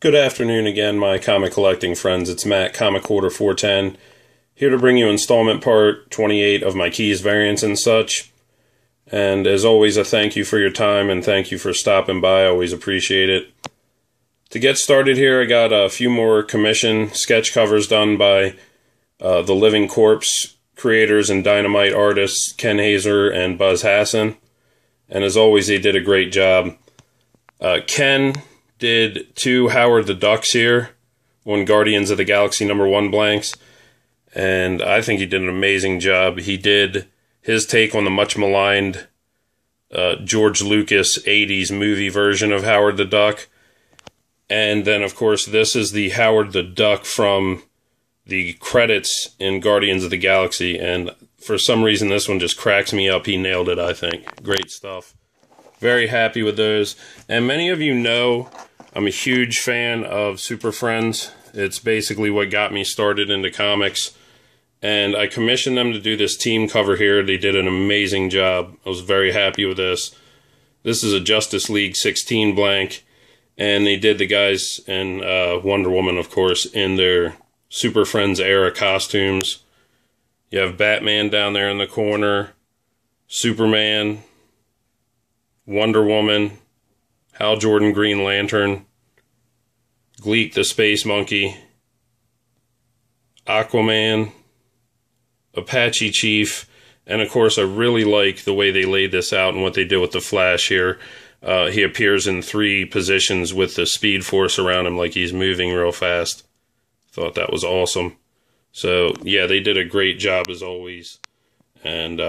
Good afternoon again, my comic collecting friends. It's Matt, Comic Order 410, here to bring you installment part 28 of my Keys variants and such. And as always, a thank you for your time and thank you for stopping by. I always appreciate it. To get started here, I got a few more commission sketch covers done by the Living Corpse creators and Dynamite artists Ken Hazer and Buzz Hassan. And as always, they did a great job. Ken did 2 Howard the Ducks here on Guardians of the Galaxy #1 blanks, and I think he did an amazing job. He did his take on the much maligned George Lucas 80s movie version of Howard the Duck, and then of course this is the Howard the Duck from the credits in Guardians of the Galaxy, and for some reason this one just cracks me up. He nailed it, I think. Great stuff. Very happy with those. And many of you know I'm a huge fan of Super Friends. It's basically what got me started into comics. And I commissioned them to do this team cover here. They did an amazing job. I was very happy with this. This is a Justice League 16 blank. And they did the guys and Wonder Woman, of course, in their Super Friends era costumes. You have Batman down there in the corner, Superman, Wonder Woman, Hal Jordan Green Lantern, Gleek the Space Monkey, Aquaman, Apache Chief, and of course I really like the way they laid this out and what they did with the Flash here. He appears in 3 positions with the Speed Force around him like he's moving real fast. Thought that was awesome. So yeah, they did a great job as always. And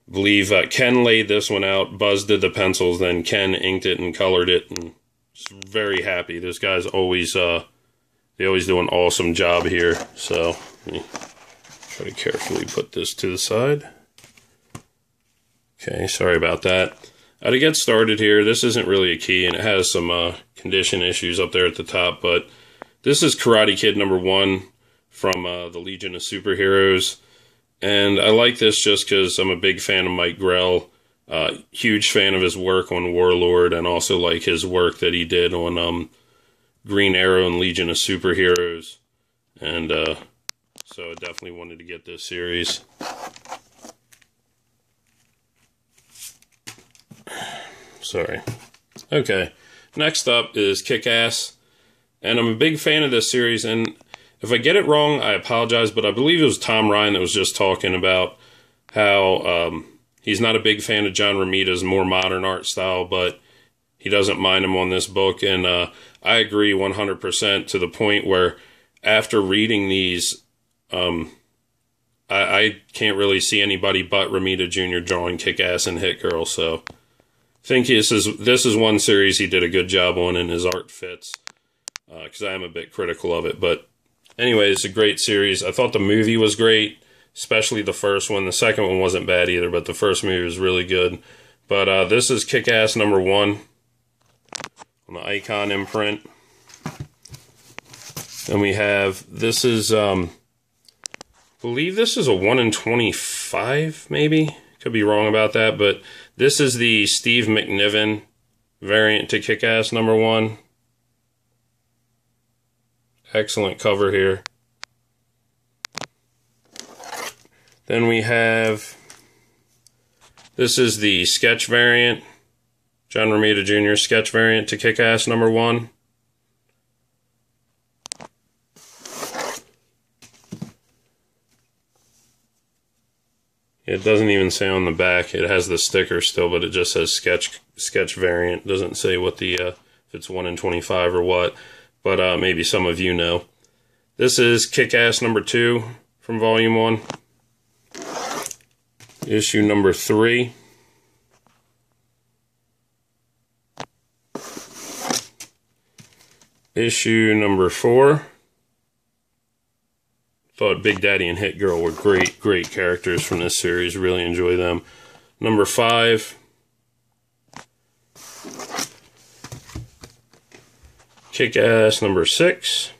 believe Ken laid this one out, Buzz did the pencils, then Ken inked it and colored it, and just very happy. Those guys always they always do an awesome job here. So let me try to carefully put this to the side. Okay, sorry about that. To get started here, this isn't really a key, and it has some condition issues up there at the top, but this is Karate Kid #1 from the Legion of Superheroes. And I like this just because I'm a big fan of Mike Grell, huge fan of his work on Warlord, and also like his work that he did on Green Arrow and Legion of Superheroes. And so I definitely wanted to get this series. Sorry. Okay, next up is Kick-Ass, and I'm a big fan of this series, and if I get it wrong, I apologize, but I believe it was Tom Ryan that was just talking about how he's not a big fan of John Romita's more modern art style, but he doesn't mind him on this book, and I agree 100% to the point where after reading these, I can't really see anybody but Romita Jr. drawing Kick-Ass and Hit Girl, so I think this is one series he did a good job on, and his art fits, because I am a bit critical of it, but anyway, it's a great series. I thought the movie was great, especially the first one. The second one wasn't bad either, but the first movie was really good. But this is Kick-Ass #1 on the Icon imprint. And we have, this is, I believe this is a 1 in 25, maybe? Could be wrong about that, but this is the Steve McNiven variant to Kick-Ass #1. Excellent cover here. Then we have, this is the sketch variant, John Romita Jr. sketch variant to Kick-Ass #1. It doesn't even say on the back. It has the sticker still, but it just says sketch variant. It doesn't say what the if it's 1 in 25 or what. But maybe some of you know. This is Kick-Ass #2 from Volume 1. Issue number 3. Issue number 4. Thought Big Daddy and Hit Girl were great characters from this series. Really enjoy them. Number 5. Kick-Ass number 6.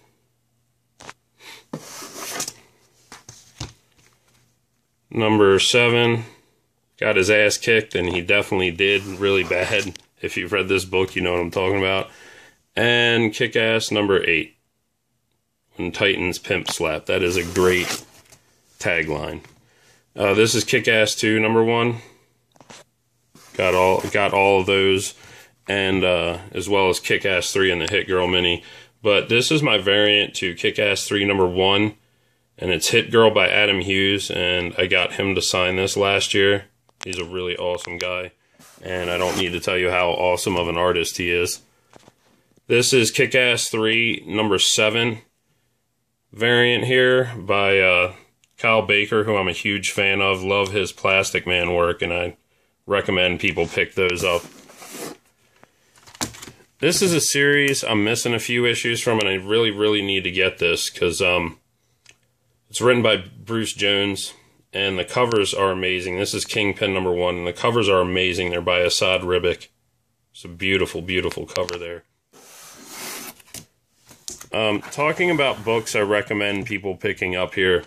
Number 7. Got his ass kicked, and he definitely did really bad. If you've read this book, you know what I'm talking about. And Kick-Ass number 8. When Titans Pimp Slap. That is a great tagline. This is Kick-Ass 2 number 1. Got all of those, and as well as Kick-Ass 3 and the Hit Girl mini. But this is my variant to Kick-Ass 3 number 1, and it's Hit Girl by Adam Hughes, and I got him to sign this last year. He's a really awesome guy, and I don't need to tell you how awesome of an artist he is. This is Kick-Ass 3 number 7 variant here by Kyle Baker, who I'm a huge fan of. Love his Plastic Man work, and I recommend people pick those up. This is a series I'm missing a few issues from, and I really, really need to get this because it's written by Bruce Jones, and the covers are amazing. This is Kingpin number 1, and the covers are amazing. They're by Assad Ribic. It's a beautiful, beautiful cover there. Talking about books I recommend people picking up here.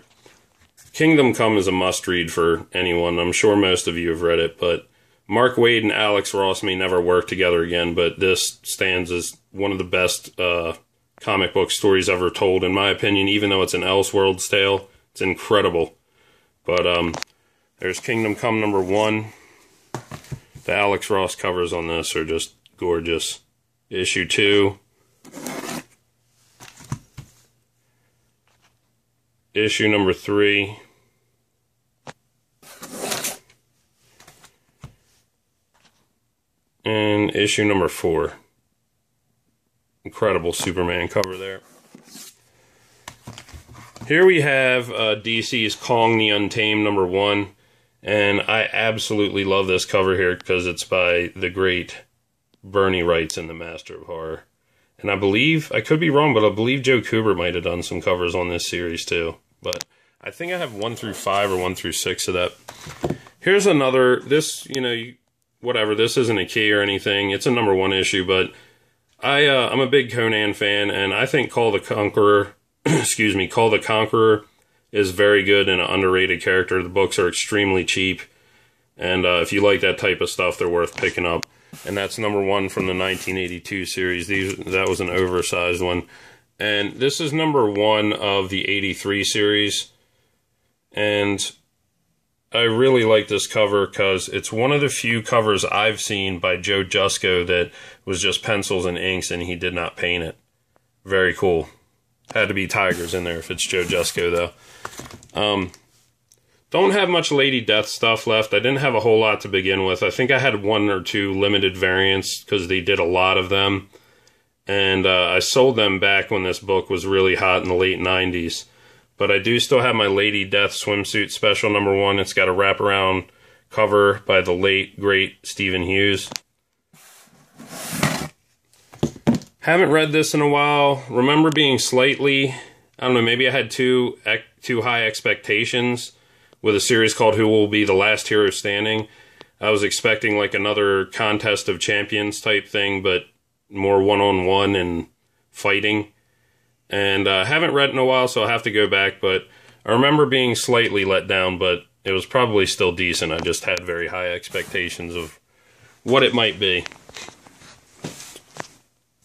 Kingdom Come is a must-read for anyone. I'm sure most of you have read it, but Mark Waid and Alex Ross may never work together again, but this stands as one of the best comic book stories ever told, in my opinion. Even though it's an Elseworlds tale, it's incredible. But there's Kingdom Come number 1. The Alex Ross covers on this are just gorgeous. Issue 2. Issue number 3. And issue number 4. Incredible Superman cover there. Here we have DC's Kong the Untamed number 1. And I absolutely love this cover here because it's by the great Bernie Wrightson, the master of horror. And I believe, I could be wrong, but I believe Joe Kubert might have done some covers on this series too. But I think I have 1 through 5 or 1 through 6 of that. Here's another, this, whatever, this isn't a key or anything. It's a number 1 issue, but I'm a big Conan fan, and I think Call the Conqueror, Call the Conqueror is very good and an underrated character. The books are extremely cheap, and if you like that type of stuff, they're worth picking up. And that's number 1 from the 1982 series. That was an oversized one. And this is number 1 of the 83 series. And I really like this cover because it's one of the few covers I've seen by Joe Jusko that was just pencils and inks and he did not paint it. Very cool. Had to be tigers in there if it's Joe Jusko, though. Don't have much Lady Death stuff left. I didn't have a whole lot to begin with. I think I had 1 or 2 limited variants because they did a lot of them. And I sold them back when this book was really hot in the late 90s. But I do still have my Lady Death swimsuit special number 1. It's got a wraparound cover by the late, great Stephen Hughes. Haven't read this in a while. Remember being slightly, I don't know, maybe I had too high expectations with a series called Who Will Be the Last Hero Standing. I was expecting like another Contest of Champions type thing, but more one-on-one and fighting. And I haven't read it in a while, so I'll have to go back, but I remember being slightly let down, but it was probably still decent. I just had very high expectations of what it might be.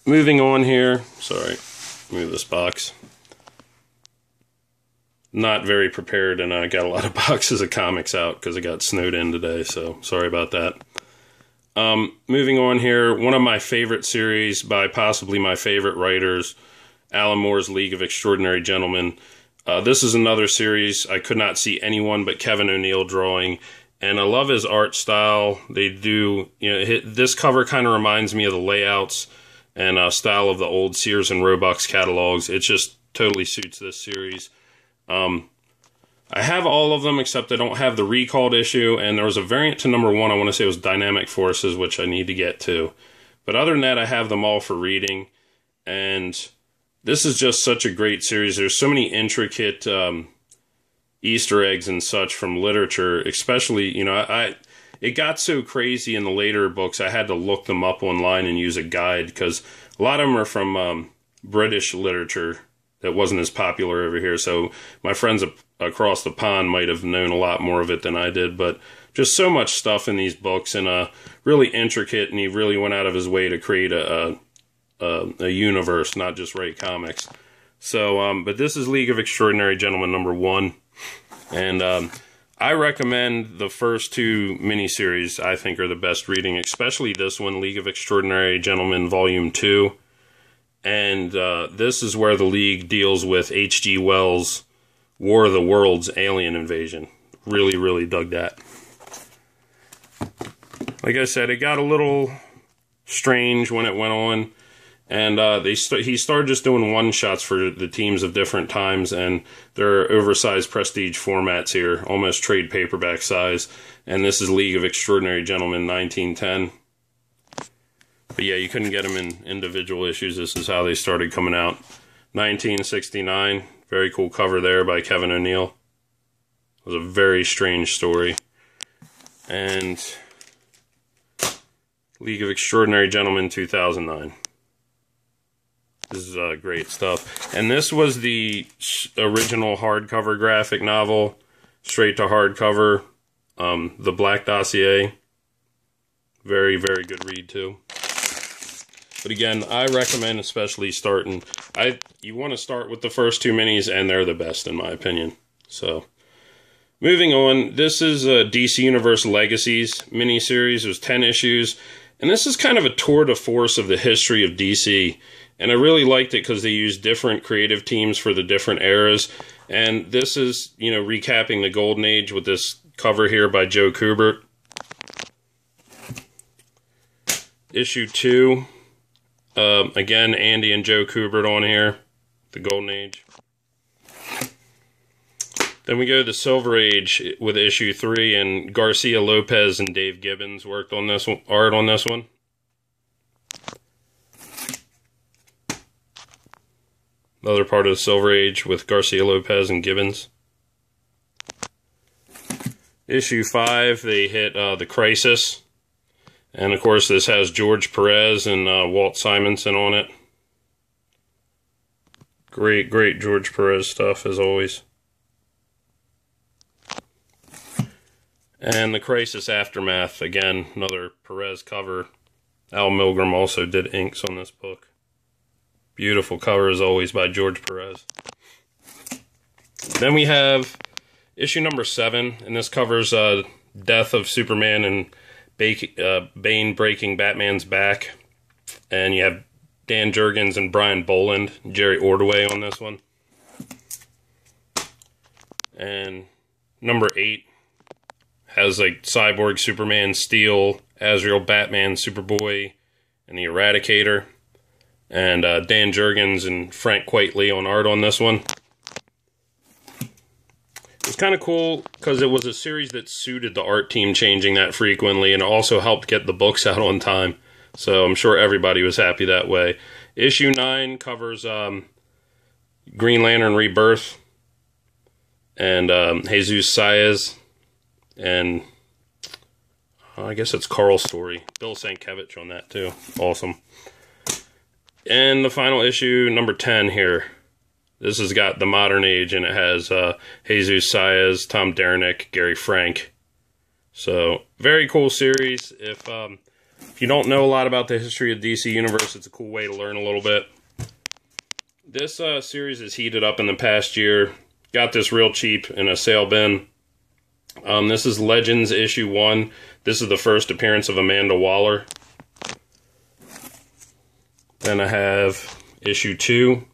Moving on here. Sorry, move this box. Not very prepared, and I got a lot of boxes of comics out because I got snowed in today, so sorry about that. Moving on here, one of my favorite series by possibly my favorite writers, Alan Moore's League of Extraordinary Gentlemen. This is another series I could not see anyone but Kevin O'Neill drawing, and I love his art style. They do, this cover kind of reminds me of the layouts and style of the old Sears and Roebuck's catalogs. It just totally suits this series. I have all of them except I don't have the recalled issue, and there was a variant to number 1, I want to say it was Dynamic Forces, which I need to get to. But other than that, I have them all for reading, and this is just such a great series. There's so many intricate Easter eggs and such from literature, especially, it got so crazy in the later books, I had to look them up online and use a guide, because a lot of them are from British literature that wasn't as popular over here. So my friends across the pond might have known a lot more of it than I did, but just so much stuff in these books, and really intricate, and he really went out of his way to create a a universe, not just write comics. So, but this is League of Extraordinary Gentlemen #1, and I recommend the first 2 miniseries. I think are the best reading, especially this one, League of Extraordinary Gentlemen Volume 2. And this is where the League deals with H.G. Wells' War of the Worlds alien invasion. Really, really dug that. Like I said, it got a little strange when it went on. And he started just doing one-shots for the teams of different times, and they're oversized prestige formats here, almost trade paperback size. And this is League of Extraordinary Gentlemen 1910. But yeah, you couldn't get them in individual issues. This is how they started coming out. 1969, very cool cover there by Kevin O'Neill. It was a very strange story. And League of Extraordinary Gentlemen 2009. This is great stuff. And this was the original hardcover graphic novel, straight to hardcover, The Black Dossier. Very, very good read, too. But again, I recommend especially starting... You want to start with the first 2 minis, and they're the best, in my opinion. So, moving on, this is DC Universe Legacies miniseries. It was 10 issues. And this is kind of a tour de force of the history of DC. And I really liked it because they used different creative teams for the different eras. And this is, you know, recapping the Golden Age with this cover here by Joe Kubert. Issue 2. Again, Andy and Joe Kubert on here. The Golden Age. Then we go to the Silver Age with issue 3. And Garcia Lopez and Dave Gibbons worked on this one, art on this one. Another part of the Silver Age with Garcia Lopez and Gibbons. Issue 5, they hit the Crisis. And of course this has George Perez and Walt Simonson on it. Great, great George Perez stuff as always. And the Crisis Aftermath, again, another Perez cover. Al Milgrom also did inks on this book. Beautiful cover as always by George Perez. Then we have issue number 7, and this covers death of Superman and Bane breaking Batman's back. And you have Dan Jurgens and Brian Boland, Jerry Ordway on this one. And number 8 has like Cyborg, Superman, Steel, Azrael, Batman, Superboy, and the Eradicator. And Dan Jurgens and Frank Quitely on art on this one. It was kind of cool because it was a series that suited the art team changing that frequently, and it also helped get the books out on time. So I'm sure everybody was happy that way. Issue 9 covers Green Lantern Rebirth and Jesus Saez, and I guess it's Carl's story. Bill Sienkiewicz on that too. Awesome. And the final issue, number 10 here. This has got the modern age, and it has Jesus Saez, Tom Derenick, Gary Frank. So, very cool series. If you don't know a lot about the history of DC Universe, it's a cool way to learn a little bit. This series is heated up in the past year. Got this real cheap in a sale bin. This is Legends issue 1. This is the first appearance of Amanda Waller. Then I have issue 2.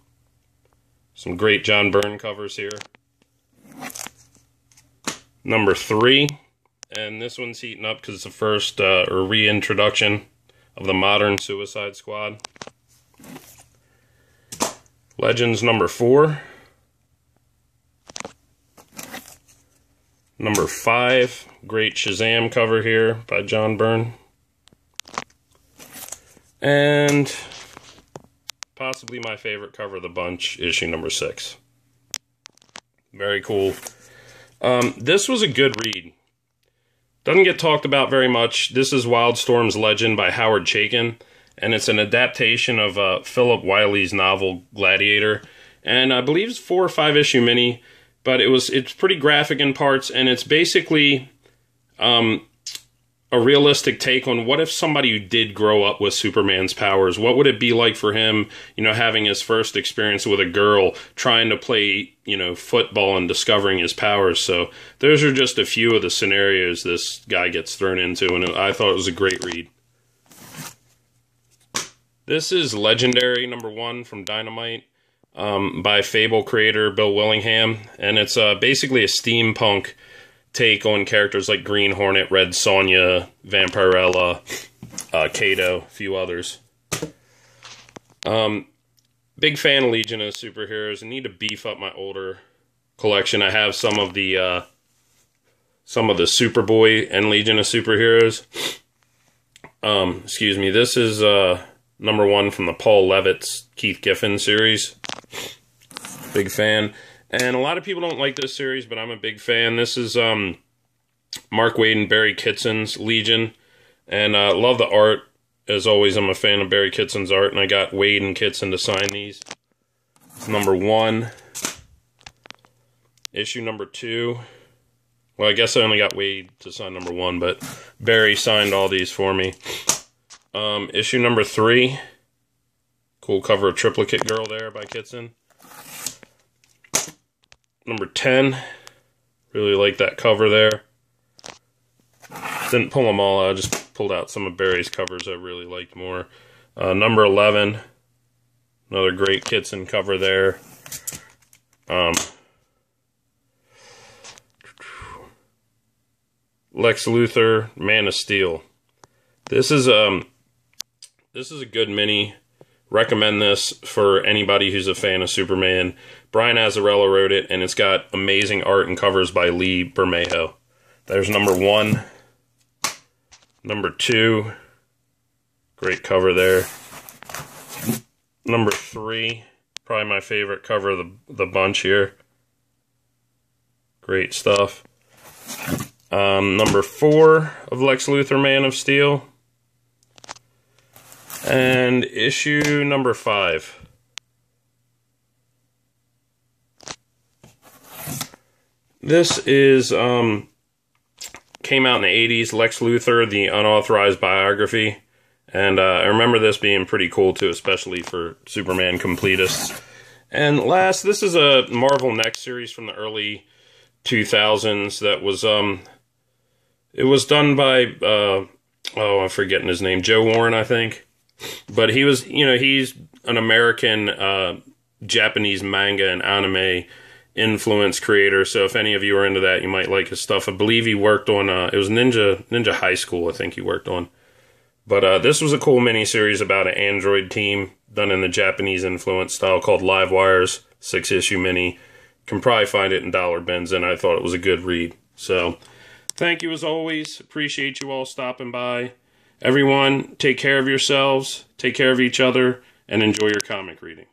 Some great John Byrne covers here. Number 3. And this one's heating up because it's the first reintroduction of the modern Suicide Squad. Legends number 4. Number 5. Great Shazam cover here by John Byrne. And possibly my favorite cover of the bunch, issue number 6. Very cool. This was a good read. Doesn't get talked about very much. This is Wildstorm's Legend by Howard Chaykin, and it's an adaptation of Philip Wiley's novel Gladiator. And I believe it's 4 or 5 issue mini, but it's pretty graphic in parts, and it's basically a realistic take on what if somebody who did grow up with Superman's powers, what would it be like for him, having his first experience with a girl, trying to play, football and discovering his powers. So those are just a few of the scenarios this guy gets thrown into, and I thought it was a great read. This is Legendary #1 from Dynamite by Fable creator Bill Willingham, and it's basically a steampunk take on characters like Green Hornet, Red Sonja, Vampirella, Kato, a few others. Big fan of Legion of Superheroes. I need to beef up my older collection. I have some of the Superboy and Legion of Superheroes. Excuse me. This is #1 from the Paul Levitz Keith Giffen series. Big fan. And a lot of people don't like this series, but I'm a big fan. This is Mark Waid and Barry Kitson's Legion. And love the art. As always, I'm a fan of Barry Kitson's art, and I got Waid and Kitson to sign these. It's #1. Issue #2. Well, I guess I only got Waid to sign #1, but Barry signed all these for me. Issue #3. Cool cover of Triplicate Girl there by Kitson. #10. Really like that cover there. Didn't pull them all out, just pulled out some of Barry's covers I really liked more. #11. Another great Kitson cover there. Lex Luthor, Man of Steel. This is a good mini. Recommend this for anybody who's a fan of Superman. Brian Azzarello wrote it, and it's got amazing art and covers by Lee Bermejo. There's #1. #2. Great cover there. #3. Probably my favorite cover of the bunch here. Great stuff. #4 of Lex Luthor, Man of Steel. And issue #5. This is, came out in the 80s, Lex Luthor, the unauthorized biography. And I remember this being pretty cool too, especially for Superman completists. And last, this is a Marvel Next series from the early 2000s that was, it was done by, I'm forgetting his name, Joe Warren, I think. But he was, he's an American Japanese manga and anime influence creator. So if any of you are into that, you might like his stuff. I believe he worked on, it was Ninja High School, I think he worked on. But this was a cool mini-series about an android team done in the Japanese influence style called Live Wires, 6-issue mini. You can probably find it in dollar bins, and I thought it was a good read. So thank you as always. Appreciate you all stopping by. Everyone, take care of yourselves, take care of each other, and enjoy your comic reading.